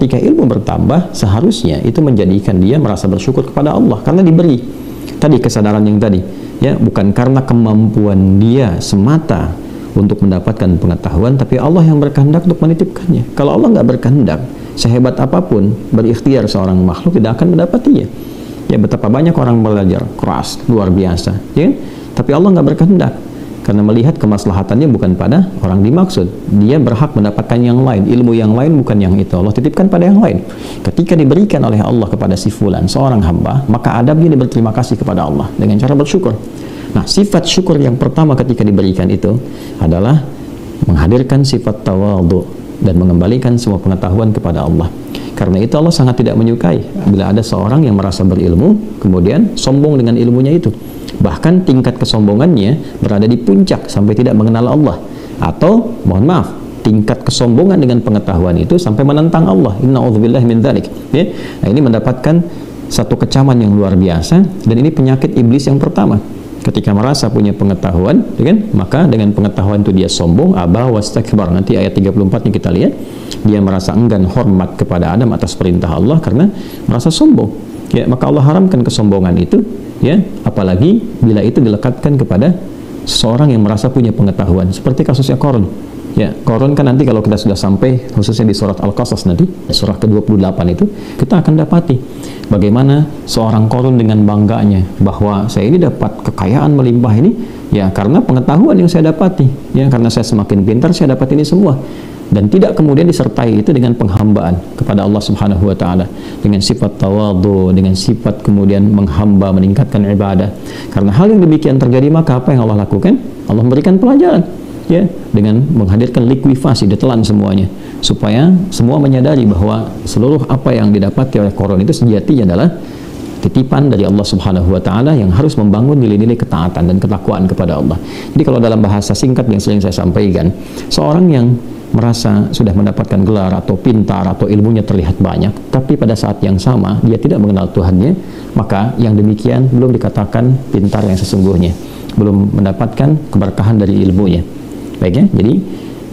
ketika ilmu bertambah, seharusnya itu menjadikan dia merasa bersyukur kepada Allah karena diberi tadi kesadaran yang tadi, ya, bukan karena kemampuan dia semata untuk mendapatkan pengetahuan, tapi Allah yang berkehendak untuk menitipkannya. Kalau Allah nggak berkehendak, sehebat apapun berikhtiar seorang makhluk tidak akan mendapatinya. Ya, betapa banyak orang belajar keras luar biasa, ya, tapi Allah nggak berkehendak karena melihat kemaslahatannya bukan pada orang dimaksud. Dia berhak mendapatkan yang lain, ilmu yang lain bukan yang itu. Allah titipkan pada yang lain. Ketika diberikan oleh Allah kepada si fulan seorang hamba, maka adabnya dia berterima kasih kepada Allah dengan cara bersyukur. Nah, sifat syukur yang pertama ketika diberikan itu adalah menghadirkan sifat tawadhu dan mengembalikan semua pengetahuan kepada Allah. Karena itu Allah sangat tidak menyukai bila ada seorang yang merasa berilmu kemudian sombong dengan ilmunya itu. Bahkan tingkat kesombongannya berada di puncak sampai tidak mengenal Allah, atau mohon maaf, tingkat kesombongan dengan pengetahuan itu sampai menentang Allah. Inna'udzubillahi min dzalik. Ya. Nah, ini mendapatkan satu kecaman yang luar biasa, dan ini penyakit iblis yang pertama. Ketika merasa punya pengetahuan, ya kan? Maka dengan pengetahuan itu dia sombong, aba wastakbar. Nanti ayat 34 yang kita lihat, dia merasa enggan hormat kepada Adam atas perintah Allah karena merasa sombong. Ya, maka Allah haramkan kesombongan itu, ya, apalagi bila itu dilekatkan kepada seseorang yang merasa punya pengetahuan, seperti kasusnya Qarun. Ya, Qarun kan nanti kalau kita sudah sampai khususnya di surat Al-Qasas nanti, surah ke-28 itu, kita akan dapati bagaimana seorang Qarun dengan bangganya bahwa saya ini dapat kekayaan melimpah ini ya karena pengetahuan yang saya dapati, ya, karena saya semakin pintar saya dapat ini semua. Dan tidak kemudian disertai itu dengan penghambaan kepada Allah Subhanahu wa taala, dengan sifat tawadhu, dengan sifat kemudian menghamba, meningkatkan ibadah. Karena hal yang demikian terjadi, maka apa yang Allah lakukan? Allah memberikan pelajaran, ya, dengan menghadirkan likuifasi, ditelan semuanya, supaya semua menyadari bahwa seluruh apa yang didapati oleh Qarun itu sejatinya adalah titipan dari Allah Subhanahu wa taala yang harus membangun nilai-nilai ketaatan dan ketakwaan kepada Allah. Jadi kalau dalam bahasa singkat yang sering saya sampaikan, seorang yang merasa sudah mendapatkan gelar atau pintar atau ilmunya terlihat banyak, tapi pada saat yang sama dia tidak mengenal Tuhannya, maka yang demikian belum dikatakan pintar yang sesungguhnya, belum mendapatkan keberkahan dari ilmunya. Baik, ya, jadi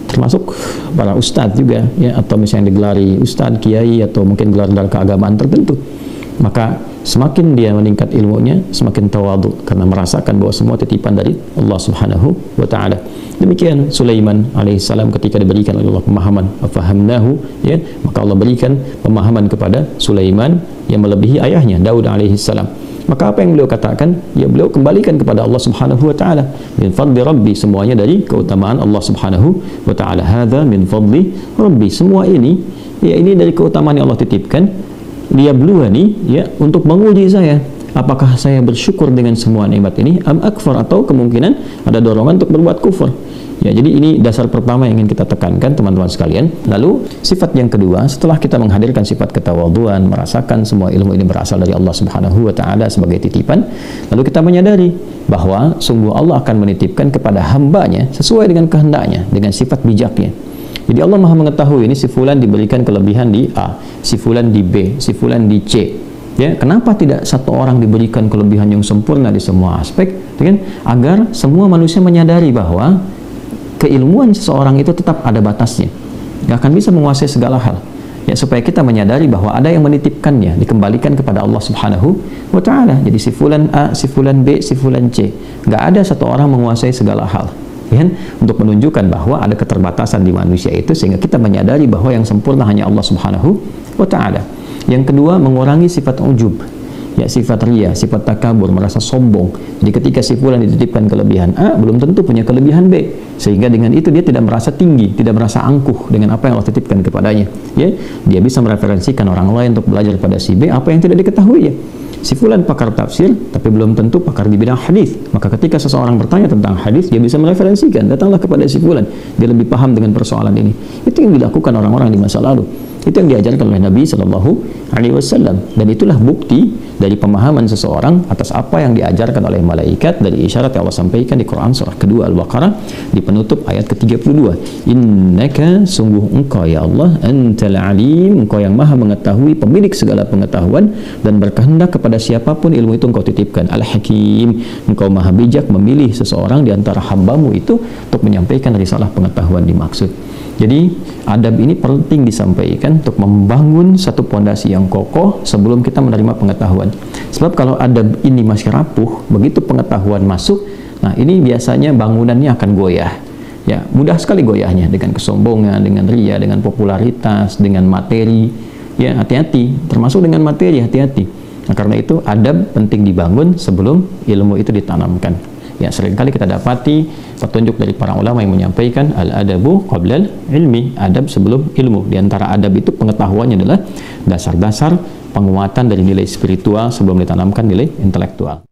termasuk para ustadz juga, ya, atau misalnya digelari ustadz, kiai, atau mungkin gelar-gelar keagamaan tertentu, maka semakin dia meningkat ilmunya, semakin tawadhu karena merasakan bahwa semua titipan dari Allah Subhanahu wa taala. Demikian Sulaiman alaihissalam ketika diberikan oleh Allah pemahaman, afahamnahu, ya, maka Allah berikan pemahaman kepada Sulaiman yang melebihi ayahnya Daud alaihissalam. Maka apa yang beliau katakan? Ya, beliau kembalikan kepada Allah Subhanahu wa taala. Min fadli rabbi, semuanya dari keutamaan Allah Subhanahu wa taala. Hadza min fadli rabbi, semua ini, ya, ini dari keutamaan yang Allah titipkan. Dia bluani, ya, untuk menguji saya. Apakah saya bersyukur dengan semua nikmat ini? Am akfar, atau kemungkinan ada dorongan untuk berbuat kufur. Ya, jadi ini dasar pertama yang ingin kita tekankan, teman-teman sekalian. Lalu sifat yang kedua, setelah kita menghadirkan sifat ketawadhuan, merasakan semua ilmu ini berasal dari Allah Subhanahu wa taala sebagai titipan, lalu kita menyadari bahwa sungguh Allah akan menitipkan kepada hambanya sesuai dengan kehendaknya, dengan sifat bijaknya. Jadi Allah Maha mengetahui ini si fulan diberikan kelebihan di A, si fulan di B, si fulan di C. Ya, kenapa tidak satu orang diberikan kelebihan yang sempurna di semua aspek, kan? Agar semua manusia menyadari bahwa keilmuan seseorang itu tetap ada batasnya, nggak akan bisa menguasai segala hal. Ya, supaya kita menyadari bahwa ada yang menitipkannya, dikembalikan kepada Allah Subhanahu wa taala. Jadi si fulan A, si fulan B, si fulan C, nggak ada satu orang menguasai segala hal. Ya, untuk menunjukkan bahwa ada keterbatasan di manusia itu, sehingga kita menyadari bahwa yang sempurna hanya Allah Subhanahu wa taala. Yang kedua, mengurangi sifat ujub, ya, sifat ria, sifat takabur, merasa sombong. Jadi ketika si fulan dititipkan kelebihan A, belum tentu punya kelebihan B, sehingga dengan itu dia tidak merasa tinggi, tidak merasa angkuh dengan apa yang Allah titipkan kepadanya. Ya, dia bisa mereferensikan orang lain untuk belajar pada si B apa yang tidak diketahui. Ya, si fulan pakar tafsir, tapi belum tentu pakar di bidang hadis. Maka ketika seseorang bertanya tentang hadis, dia bisa mereferensikan, datanglah kepada si fulan, dia lebih paham dengan persoalan ini. Itu yang dilakukan orang-orang di masa lalu. Itu yang diajarkan oleh Nabi Shallallahu Alaihi Wasallam, dan itulah bukti dari pemahaman seseorang atas apa yang diajarkan oleh malaikat dari isyarat yang Allah sampaikan di Quran surah kedua Al-Baqarah di penutup ayat ke-32. Innaka, sungguh engkau ya Allah, antal alim, engkau yang maha mengetahui, pemilik segala pengetahuan, dan berkehendak kepada siapapun ilmu itu engkau titipkan. Al-Hakim, engkau maha bijak memilih seseorang di antara hambamu itu untuk menyampaikan risalah pengetahuan dimaksud. Jadi adab ini penting disampaikan untuk membangun satu pondasi yang kokoh sebelum kita menerima pengetahuan. Sebab kalau adab ini masih rapuh, begitu pengetahuan masuk, nah ini biasanya bangunannya akan goyah. Ya, mudah sekali goyahnya dengan kesombongan, dengan ria, dengan popularitas, dengan materi. Ya, hati-hati, termasuk dengan materi, hati-hati. Nah, karena itu adab penting dibangun sebelum ilmu itu ditanamkan. Ya, seringkali kita dapati petunjuk dari para ulama yang menyampaikan al-adabu qablal ilmi, adab sebelum ilmu. Di antara adab itu pengetahuannya adalah dasar-dasar penguatan dari nilai spiritual sebelum ditanamkan nilai intelektual.